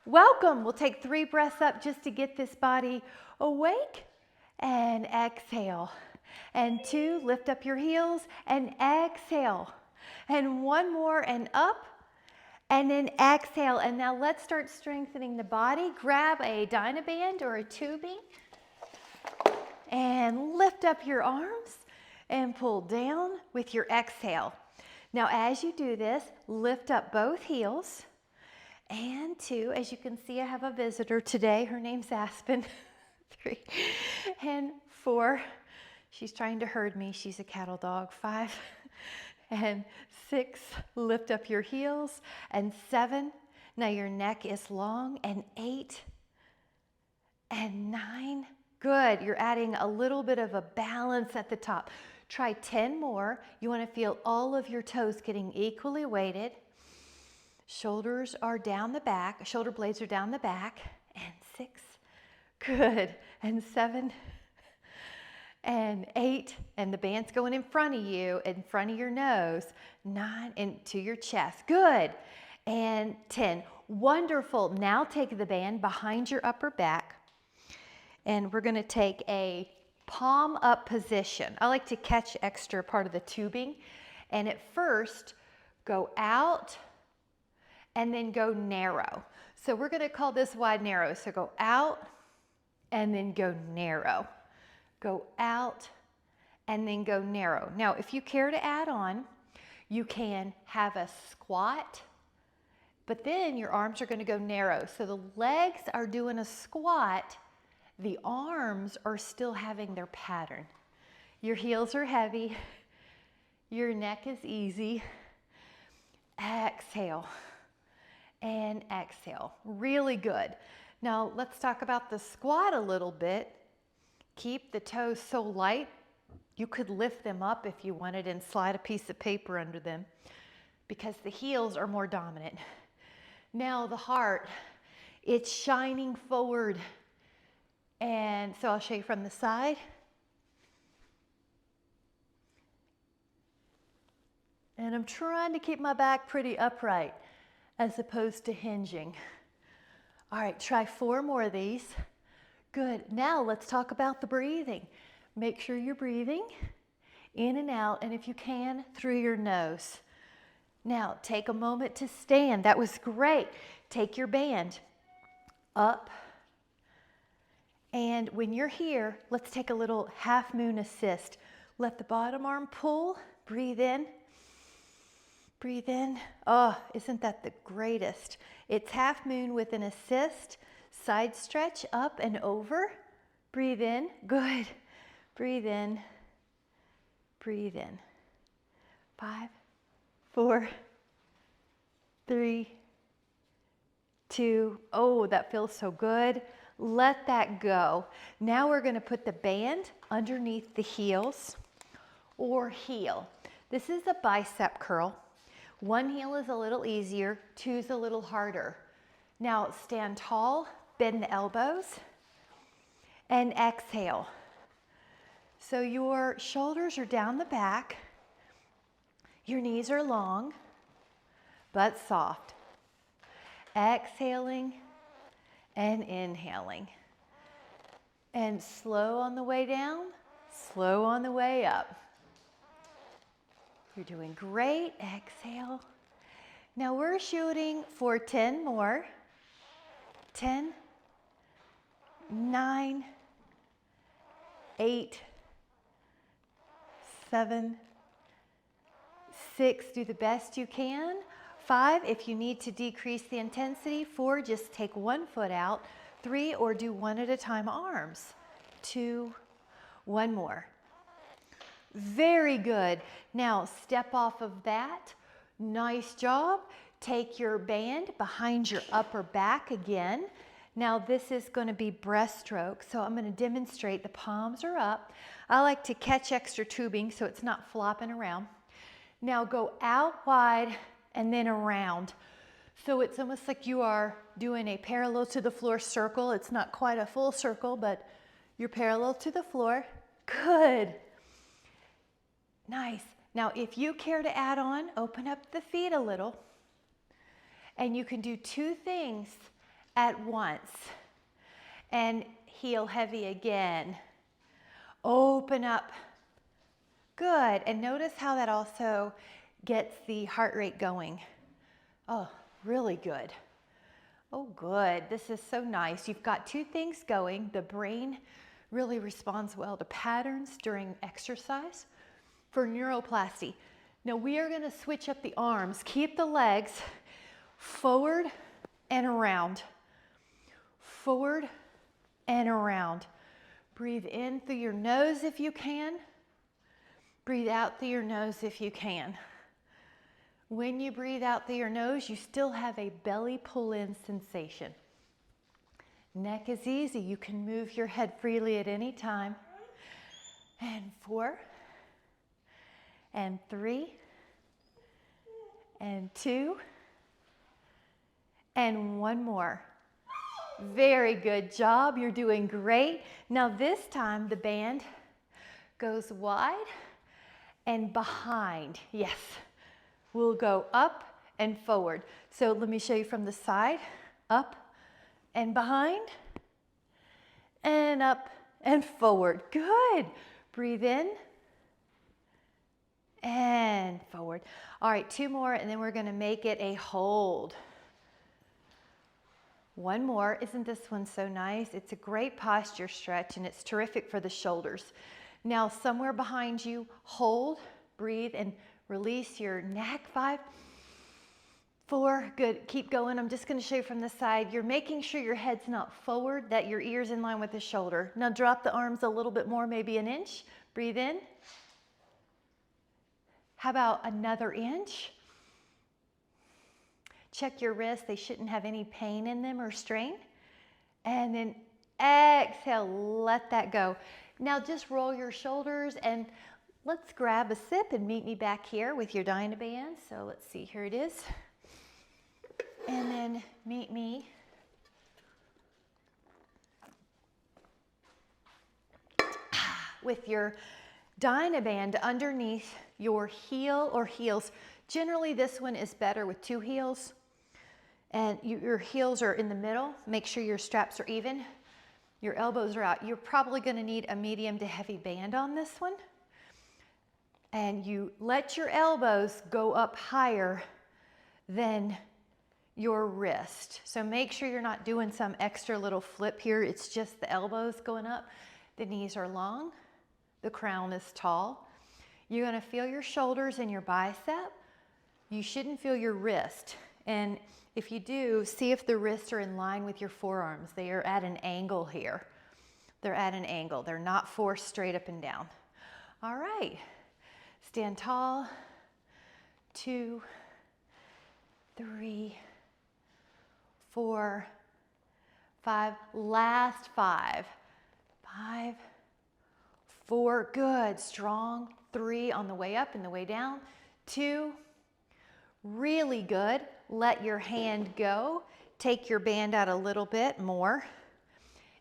Welcome. We'll take 3 breaths up just to get this body awake. And exhale. And 2, lift up your heels and exhale. And 1 more and up. And then exhale. And now let's start strengthening the body. Grab a Dynaband or a tubing. And lift up your arms and pull down with your exhale. Now as you do this, lift up both heels. And 2, as you can see, I have a visitor today. Her name's Aspen. 3 and 4. She's trying to herd me. She's a cattle dog. 5 and 6. Lift up your heels. And 7. Now your neck is long. And 8 and 9. Good. You're adding a little bit of a balance at the top. Try 10 more. You want to feel all of your toes getting equally weighted. Shoulders are down the back, shoulder blades are down the back, and 6, good, and 7, and 8, and the band's going in front of you, in front of your nose, 9, and to your chest, good, and 10, wonderful. Now take the band behind your upper back, and we're gonna take a palm up position. I like to catch extra part of the tubing, and at first, go out, and then go narrow. So we're gonna call this wide narrow. So go out and then go narrow. Go out and then go narrow. Now, if you care to add on, you can have a squat, but then your arms are gonna go narrow. So the legs are doing a squat, the arms are still having their pattern. Your heels are heavy, your neck is easy. Exhale. And exhale. Really good. Now let's talk about the squat a little bit. Keep the toes so light, you could lift them up if you wanted and slide a piece of paper under them because the heels are more dominant. Now the heart, it's shining forward. And so I'll show you from the side. And I'm trying to keep my back pretty upright as opposed to hinging. All right, try 4 more of these. Good. Now let's talk about the breathing. Make sure you're breathing in and out, and if you can, through your nose. Now take a moment to stand. That was great. Take your band up. And when you're here, let's take a little half moon assist. Let the bottom arm pull. Breathe in. Breathe in. Oh, isn't that the greatest? It's half moon with an assist. Side stretch up and over. Breathe in. Good. Breathe in. Breathe in. 5, 4, 3, 2. Oh, that feels so good. Let that go. Now we're going to put the band underneath the heels or heel. This is a bicep curl. 1 heel is a little easier, 2 is a little harder. Now stand tall, bend the elbows, and exhale. So your shoulders are down the back, your knees are long, but soft. Exhaling and inhaling. And slow on the way down, slow on the way up. You're doing great. Exhale. Now we're shooting for 10 more. 10, 9, 8, 7, 6. Do the best you can. 5, if you need to decrease the intensity. 4, just take 1 foot out. 3, or do 1 at a time arms. 2, 1 more. Very good. Now step off of that. Nice job. Take your band behind your upper back again. Now this is going to be breaststroke. So I'm going to demonstrate. The palms are up. I like to catch extra tubing so it's not flopping around. Now go out wide and then around. So it's almost like you are doing a parallel to the floor circle. It's not quite a full circle, but you're parallel to the floor. Good. Nice. Now, if you care to add on, open up the feet a little. And you can do 2 things at once. And heel heavy again. Open up. Good. And notice how that also gets the heart rate going. Oh, really good. Oh, good. This is so nice. You've got two things going. The brain really responds well to patterns during exercise for neuroplasty. Now we are going to switch up the arms. Keep the legs forward and around. Forward and around. Breathe in through your nose if you can. Breathe out through your nose if you can. When you breathe out through your nose, you still have a belly pull-in sensation. Neck is easy. You can move your head freely at any time. And 4, and 3, and 2, and 1 more. Very good job. You're doing great. Now this time the band goes wide and behind. Yes. We'll go up and forward. So let me show you from the side. Up and behind. And up and forward. Good. Breathe in. And forward. All right, 2 more and then we're going to make it a hold. 1 more. Isn't this one so nice? It's a great posture stretch and it's terrific for the shoulders. Now somewhere behind you, hold, breathe, and release your neck. 5, 4, good. Keep going. I'm just going to show you from the side. You're making sure your head's not forward, that your ear's in line with the shoulder. Now drop the arms a little bit more, maybe an inch. Breathe in. How about another inch? Check your wrists. They shouldn't have any pain in them or strain. And then exhale, let that go. Now just roll your shoulders and let's grab a sip and meet me back here with your Dynaband. So let's see, here it is. And then meet me. With your Dynaband underneath your heel or heels. Generally this one is better with 2 heels. And your heels are in the middle. Make sure your straps are even. Your elbows are out. You're probably going to need a medium to heavy band on this one. And you let your elbows go up higher than your wrist. So make sure you're not doing some extra little flip here. It's just the elbows going up. The knees are long. The crown is tall. You're going to feel your shoulders and your bicep. You shouldn't feel your wrist. And if you do, see if the wrists are in line with your forearms. They are at an angle here. They're at an angle. They're not forced straight up and down. All right. Stand tall. 2, 3, 4, 5. Last 5. 5, 4. Good. Strong. 3 on the way up and the way down. 2. Really good. Let your hand go. Take your band out a little bit more.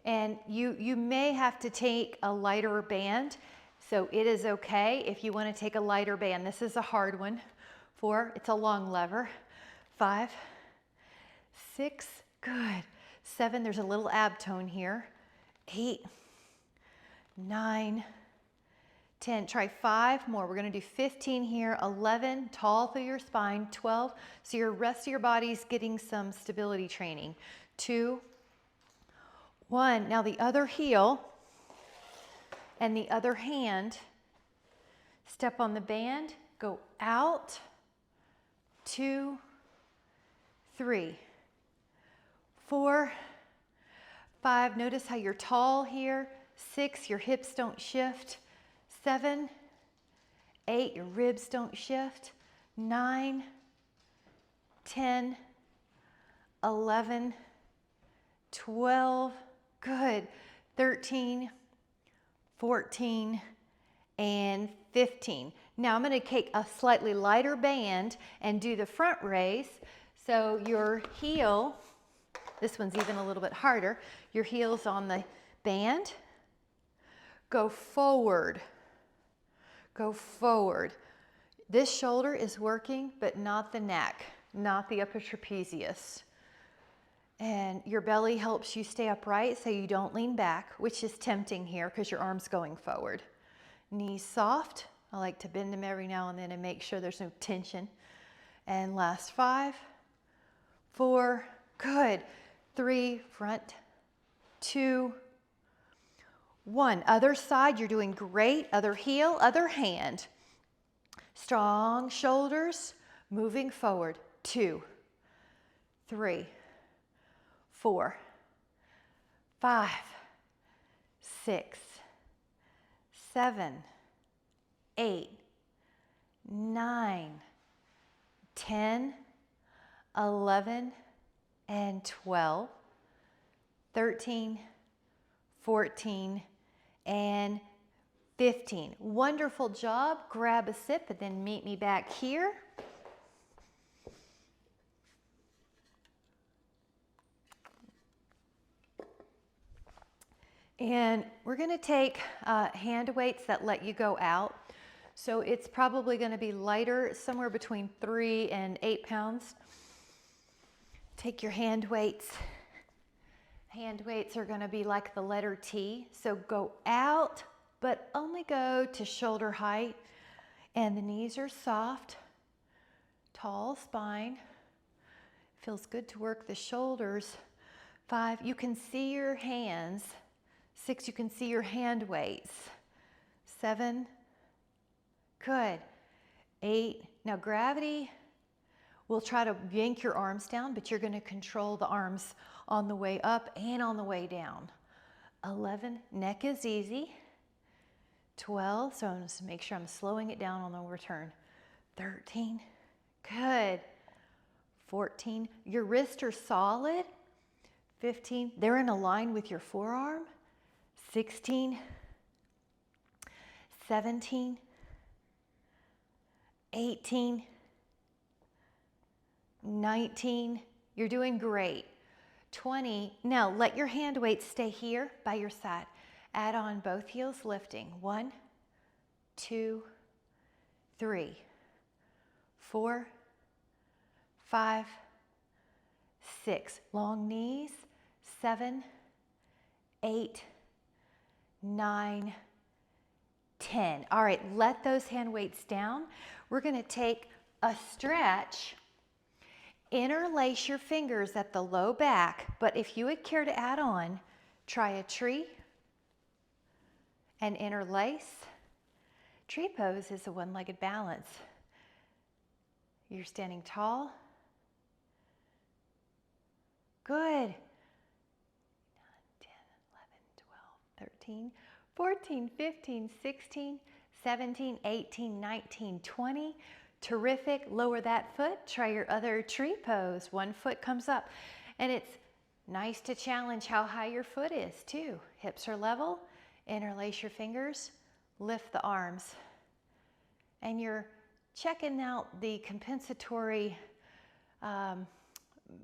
And you may have to take a lighter band. So it is okay if you want to take a lighter band. This is a hard one. 4, it's a long lever. 5, 6, good. 7, there's a little ab tone here. 8, 9, 10, try 5 more. We're going to do 15 here. 11, tall through your spine. 12, so your rest of your body's getting some stability training. 2, 1. Now the other heel and the other hand, step on the band, go out. 2, 3, 4, 5. Notice how you're tall here. 6, your hips don't shift. 7, 8, your ribs don't shift. 9, 10, 11, 12, good. 13, 14, and 15. Now I'm going to take a slightly lighter band and do the front raise. So your heel, this one's even a little bit harder, your heel's on the band. Go forward. Go forward. This shoulder is working, but not the neck, not the upper trapezius. And your belly helps you stay upright so you don't lean back, which is tempting here because your arm's going forward. Knees soft. I like to bend them every now and then and make sure there's no tension. And last 5, 4, good. 3, front, 2, 1. Other side, you're doing great. Other heel, other hand. Strong shoulders, moving forward. 2, 3, 4, 5, 6, 7, 8, 9, 10, 11, and 12, 13, 14, and 15. Wonderful job. Grab a sip and then meet me back here. And we're going to take hand weights that let you go out. So it's probably going to be lighter, somewhere between 3 and 8 pounds. Take your hand weights. Hand weights are going to be like the letter T. So go out, but only go to shoulder height. And the knees are soft. Tall spine. Feels good to work the shoulders. 5, you can see your hands. 6, you can see your hand weights. 7, good. 8, now gravity will try to yank your arms down, but you're going to control the arms on the way up and on the way down. 11, neck is easy. 12, so I'm just make sure I'm slowing it down on the return. 13, good. 14, your wrists are solid. 15, they're in a line with your forearm. 16, 17, 18, 19, you're doing great. 20, now let your hand weights stay here by your side. Add on both heels lifting. 1, 2, 3, 4, 5, 6. Long knees. 7, 8, 9, 10. All right, let those hand weights down. We're going to take a stretch. Interlace your fingers at the low back, but if you would care to add on, try a tree and interlace. Tree pose is a one-legged balance. You're standing tall. Good. 13, 14, 15, 16, 17, 18, 19, 20. Terrific. Lower that foot. Try your other tree pose. One foot comes up. And it's nice to challenge how high your foot is too. Hips are level. Interlace your fingers. Lift the arms. And you're checking out the compensatory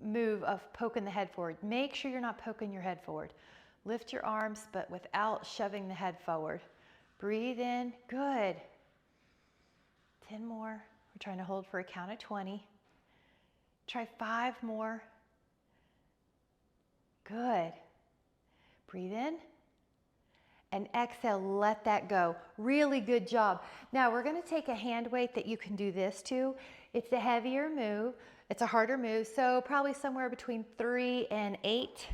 move of poking the head forward. Make sure you're not poking your head forward. Lift your arms, but without shoving the head forward. Breathe in. Good. 10 more. We're trying to hold for a count of 20. Try 5 more. Good. Breathe in. And exhale, let that go. Really good job. Now we're going to take a hand weight that you can do this to. It's a heavier move. It's a harder move, so probably somewhere between 3 and 8.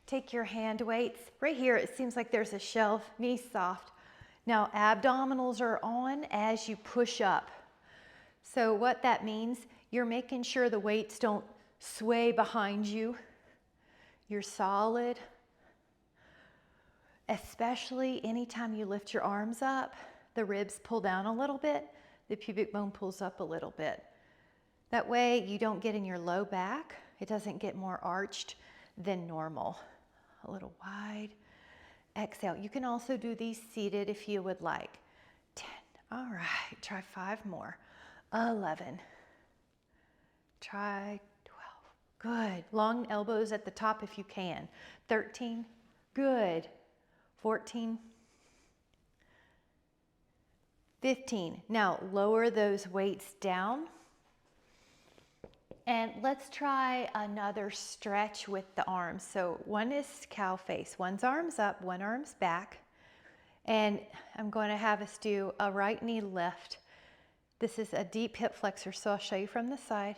Take your hand weights. Right here, it seems like there's a shelf, knees soft. Now, abdominals are on as you push up. So what that means, you're making sure the weights don't sway behind you. You're solid. Especially anytime you lift your arms up, the ribs pull down a little bit, the pubic bone pulls up a little bit. That way you don't get in your low back. It doesn't get more arched than normal. A little wide. Exhale. You can also do these seated if you would like. 10. All right. Try 5 more. 11. Try 12. Good. Long elbows at the top if you can. 13. Good. 14. 15. Now lower those weights down. And let's try another stretch with the arms. So one is cow face, one's arms up, one arm's back. And I'm going to have us do a right knee lift. This is a deep hip flexor, so I'll show you from the side.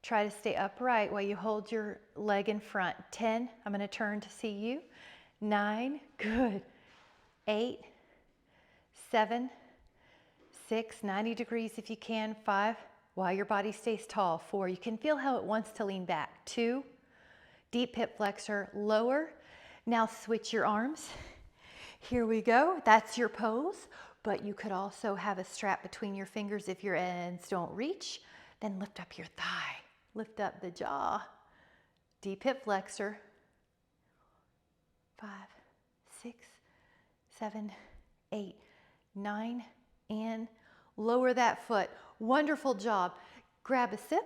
Try to stay upright while you hold your leg in front. 10, I'm going to turn to see you. 9, good. 8, 7, 6, 90 degrees if you can. 5, while your body stays tall. 4, you can feel how it wants to lean back. 2, deep hip flexor, lower. Now switch your arms. Here we go. That's your pose, but you could also have a strap between your fingers if your ends don't reach. Then lift up your thigh. Lift up the jaw. Deep hip flexor. 5, 6, 7, 8, 9, and lower that foot. Wonderful job. Grab a sip.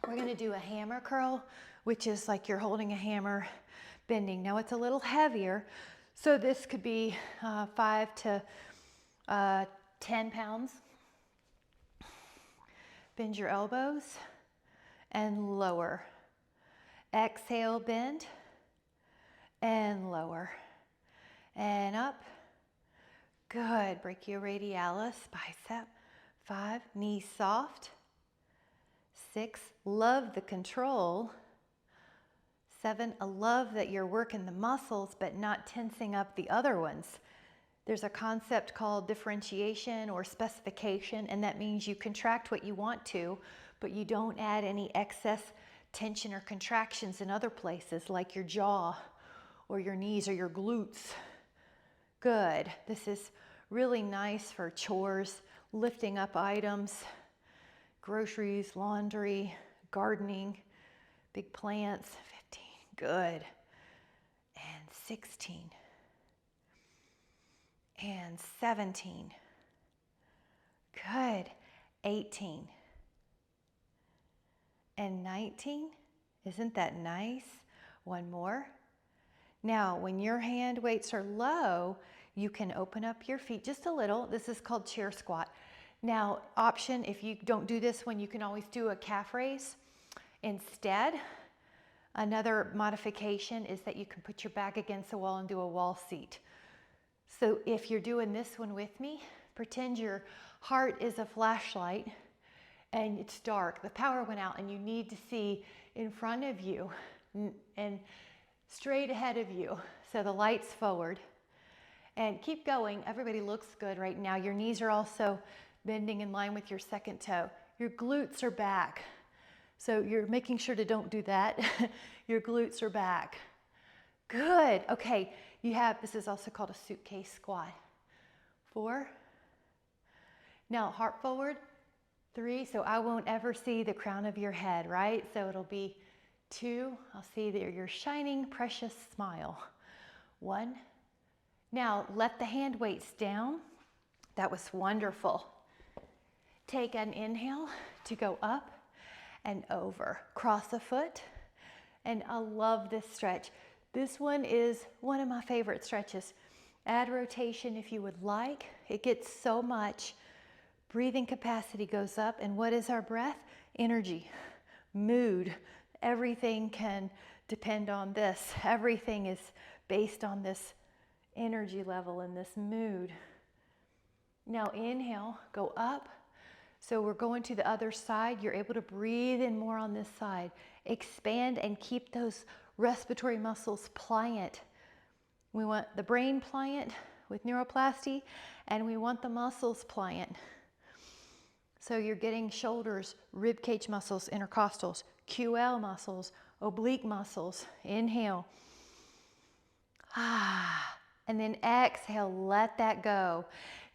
We're going to do a hammer curl, which is like you're holding a hammer bending. Now it's a little heavier, so this could be 5 to 10 pounds. Bend your elbows and lower. Exhale, bend and lower. And up. Good. Brachioradialis, bicep. 5, knees soft. 6, love the control. 7, I love that you're working the muscles but not tensing up the other ones. There's a concept called differentiation or specification, and that means you contract what you want to, but you don't add any excess tension or contractions in other places like your jaw or your knees or your glutes. Good. This is really nice for chores, lifting up items, groceries, laundry, gardening, big plants. 15, good. And 16. And 17. Good. 18. And 19. Isn't that nice? One more. Now, when your hand weights are low, you can open up your feet just a little. This is called chair squat. Now, option, if you don't do this one, you can always do a calf raise instead. Another modification is that you can put your back against the wall and do a wall seat. So if you're doing this one with me, pretend your heart is a flashlight and it's dark. The power went out and you need to see in front of you and straight ahead of you. So the light's forward. And keep going. Everybody looks good right now. Your knees are also bending in line with your second toe. Your glutes are back. So you're making sure to don't do that. Your glutes are back. Good. Okay. This is also called a suitcase squat. 4. Now heart forward. 3. So I won't ever see the crown of your head, right? So it'll be 2. I'll see your shining, precious smile. 1. Now let the hand weights down. That was wonderful. Take an inhale to go up and over. Cross a foot. And I love this stretch. This one is one of my favorite stretches. Add rotation if you would like. It gets so much. Breathing capacity goes up. And what is our breath? Energy, mood. Everything can depend on this. Everything is based on this energy level and this mood. Now inhale, go up. So we're going to the other side. You're able to breathe in more on this side. Expand and keep those respiratory muscles pliant. We want the brain pliant with neuroplasty, and we want the muscles pliant. So you're getting shoulders, rib cage muscles, intercostals, QL muscles, oblique muscles. Inhale. And then exhale, let that go.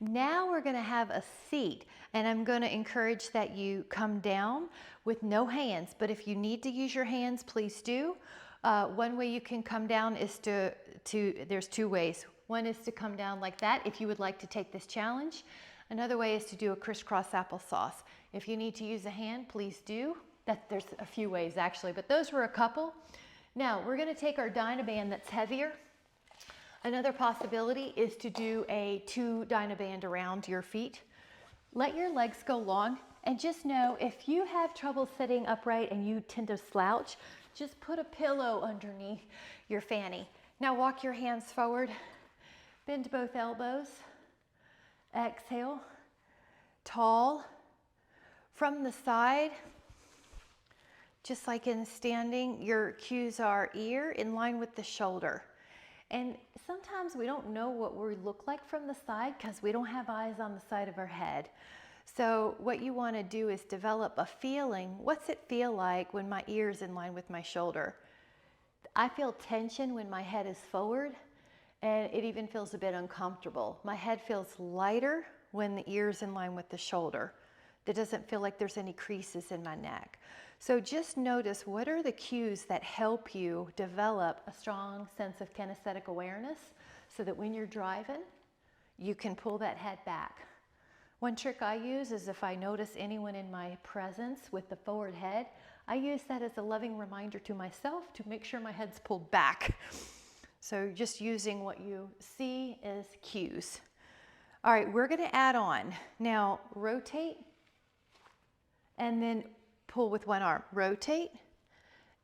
Now we're going to have a seat, and I'm going to encourage that you come down with no hands, but if you need to use your hands, please do. One way you can come down is there's 2 ways. One is to come down like that if you would like to take this challenge. Another way is to do a crisscross applesauce. If you need to use a hand, please do. There's a few ways actually, but those were a couple. Now we're going to take our Dynaband that's heavier. Another possibility is to do a 2 Dynaband around your feet. Let your legs go long, and just know if you have trouble sitting upright and you tend to slouch, just put a pillow underneath your fanny. Now walk your hands forward, bend both elbows, exhale, tall. From the side, just like in standing, your cues are ear in line with the shoulder. And sometimes we don't know what we look like from the side because we don't have eyes on the side of our head. So what you want to do is develop a feeling. What's it feel like when my ear is in line with my shoulder? I feel tension when my head is forward, and it even feels a bit uncomfortable. My head feels lighter when the ear is in line with the shoulder. It doesn't feel like there's any creases in my neck. So just notice, what are the cues that help you develop a strong sense of kinesthetic awareness so that when you're driving, you can pull that head back. One trick I use is if I notice anyone in my presence with the forward head, I use that as a loving reminder to myself to make sure my head's pulled back. So just using what you see as cues. All right, we're gonna add on. Now rotate and then pull with one arm. Rotate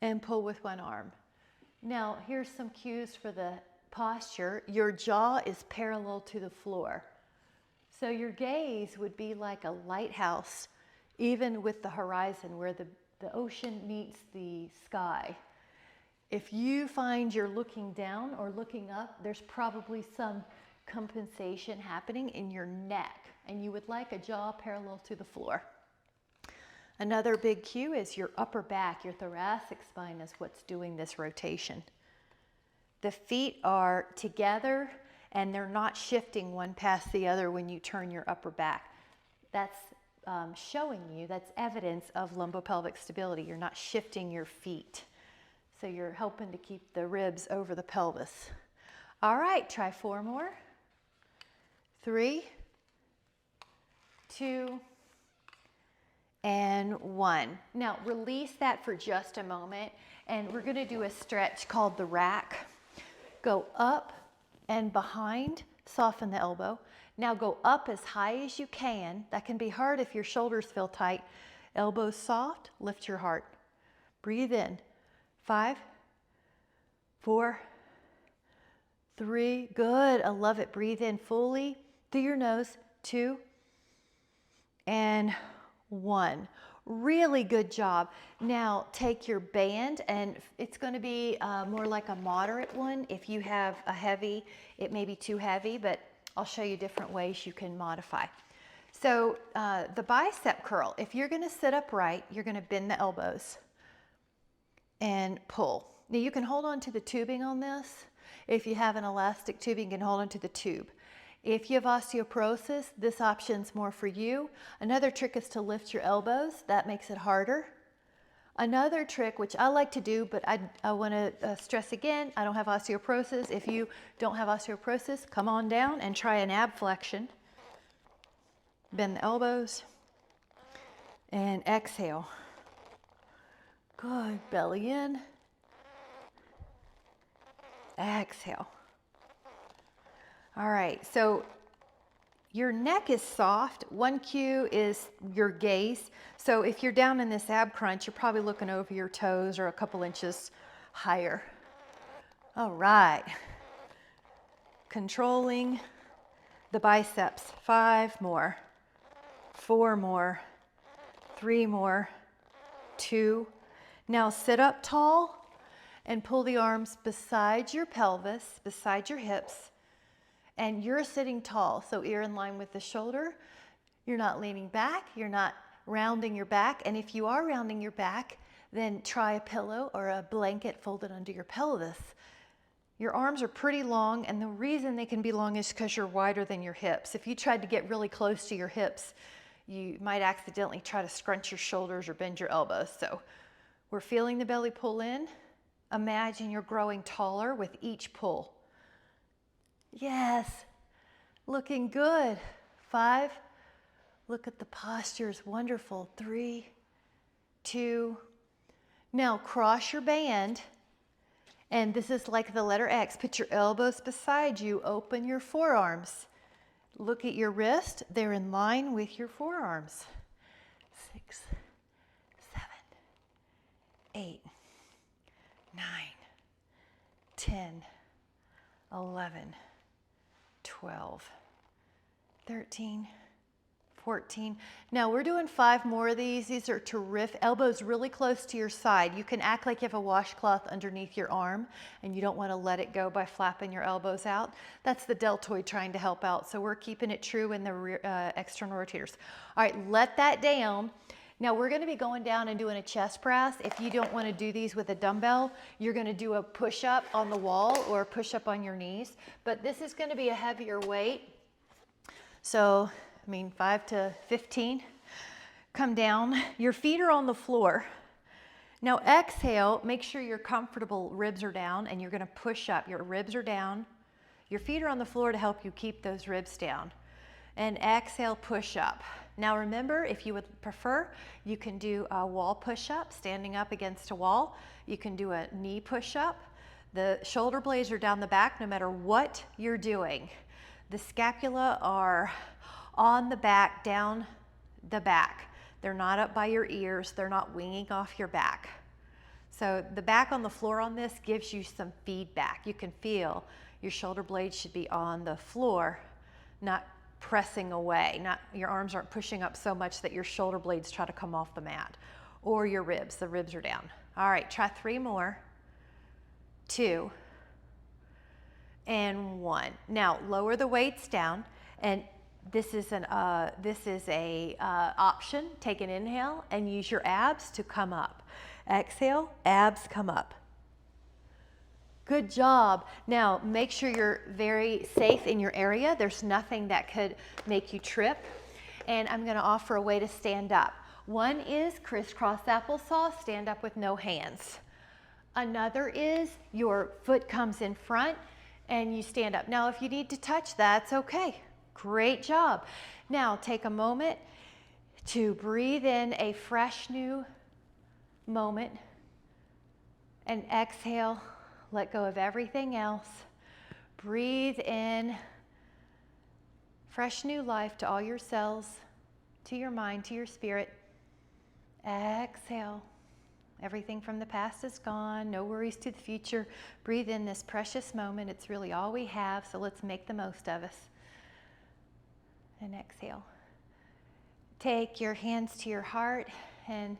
and pull with one arm. Now here's some cues for the posture. Your jaw is parallel to the floor. So your gaze would be like a lighthouse, even with the horizon where the ocean meets the sky. If you find you're looking down or looking up, there's probably some compensation happening in your neck, and you would like a jaw parallel to the floor. Another big cue is your upper back, your thoracic spine is what's doing this rotation. The feet are together and they're not shifting one past the other when you turn your upper back. That's showing you, that's evidence of lumbopelvic stability. You're not shifting your feet. So you're helping to keep the ribs over the pelvis. All right, try 4 more. 3, 2, and 1. Now release that for just a moment, and we're gonna do a stretch called the rack. Go up and behind, soften the elbow. Now go up as high as you can. That can be hard if your shoulders feel tight. Elbows soft, lift your heart. Breathe in. 5, 4, 3, good, I love it. Breathe in fully through your nose. 2, and 1. Really good job. Now take your band, and it's going to be more like a moderate one. If you have a heavy, it may be too heavy, but I'll show you different ways you can modify. So the bicep curl, if you're going to sit upright, you're going to bend the elbows and pull. Now you can hold on to the tubing on this. If you have an elastic tubing, you can hold on to the tube. If you have osteoporosis, this option's more for you. Another trick is to lift your elbows. That makes it harder. Another trick, which I like to do, but I want to stress again, I don't have osteoporosis. If you don't have osteoporosis, come on down and try an ab flexion. Bend the elbows and exhale. Good, belly in. Exhale. All right, so your neck is soft. One cue is your gaze. So if you're down in this ab crunch, you're probably looking over your toes or a couple inches higher. All right. Controlling the biceps. 5 more, 4 more, 3 more, 2. Now sit up tall and pull the arms beside your pelvis, beside your hips. And you're sitting tall, so ear in line with the shoulder. You're not leaning back, you're not rounding your back. And if you are rounding your back, then try a pillow or a blanket folded under your pelvis. Your arms are pretty long, and the reason they can be long is because you're wider than your hips. If you tried to get really close to your hips, you might accidentally try to scrunch your shoulders or bend your elbows. So we're feeling the belly pull in. Imagine you're growing taller with each pull. Yes, looking good. 5, look at the postures, wonderful. 3, 2, now cross your band And this is like the letter X. Put your elbows beside you, open your forearms. Look at your wrist, they're in line with your forearms. 6, 7, 8, 9, 10, 11, 12, 13, 14. Now we're doing 5 more of these. These are terrific. Elbows really close to your side. You can act like you have a washcloth underneath your arm and you don't want to let it go by flapping your elbows out. That's the deltoid trying to help out. So we're keeping it true in the rear, external rotators. All right, let that down. Now we're going to be going down and doing a chest press. If you don't want to do these with a dumbbell, you're going to do a push-up on the wall or a push-up on your knees. But this is going to be a heavier weight. So 5 to 15. Come down. Your feet are on the floor. Now exhale, make sure you're comfortable, ribs are down, and you're going to push up. Your ribs are down. Your feet are on the floor to help you keep those ribs down. And exhale, push up. Now remember, if you would prefer, you can do a wall push-up, standing up against a wall. You can do a knee push-up. The shoulder blades are down the back no matter what you're doing. The scapula are on the back, down the back. They're not up by your ears. They're not winging off your back. So the back on the floor on this gives you some feedback. You can feel your shoulder blades should be on the floor, not pressing away. Your arms aren't pushing up so much that your shoulder blades try to come off the mat. Or your ribs. The ribs are down. All right, try 3 more. 2 and 1. Now lower the weights down, and this is a option. Take an inhale and use your abs to come up. Exhale, abs come up. Good job. Now make sure you're very safe in your area. There's nothing that could make you trip. And I'm going to offer a way to stand up. One is crisscross applesauce, stand up with no hands. Another is your foot comes in front and you stand up. Now if you need to touch, that's okay. Great job. Now take a moment to breathe in a fresh new moment and exhale. Let go of everything else. Breathe in fresh new life to all your cells, to your mind, to your spirit. Exhale. Everything from the past is gone. No worries to the future. Breathe in this precious moment. It's really all we have, so let's make the most of us. And exhale. Take your hands to your heart and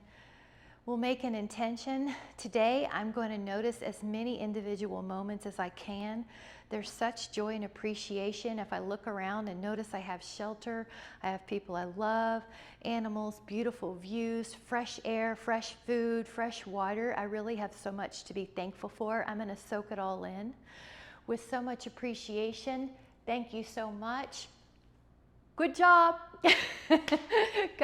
we'll make an intention. Today, I'm going to notice as many individual moments as I can. There's such joy and appreciation if I look around and notice I have shelter, I have people I love, animals, beautiful views, fresh air, fresh food, fresh water. I really have so much to be thankful for. I'm going to soak it all in with so much appreciation. Thank you so much. Good job.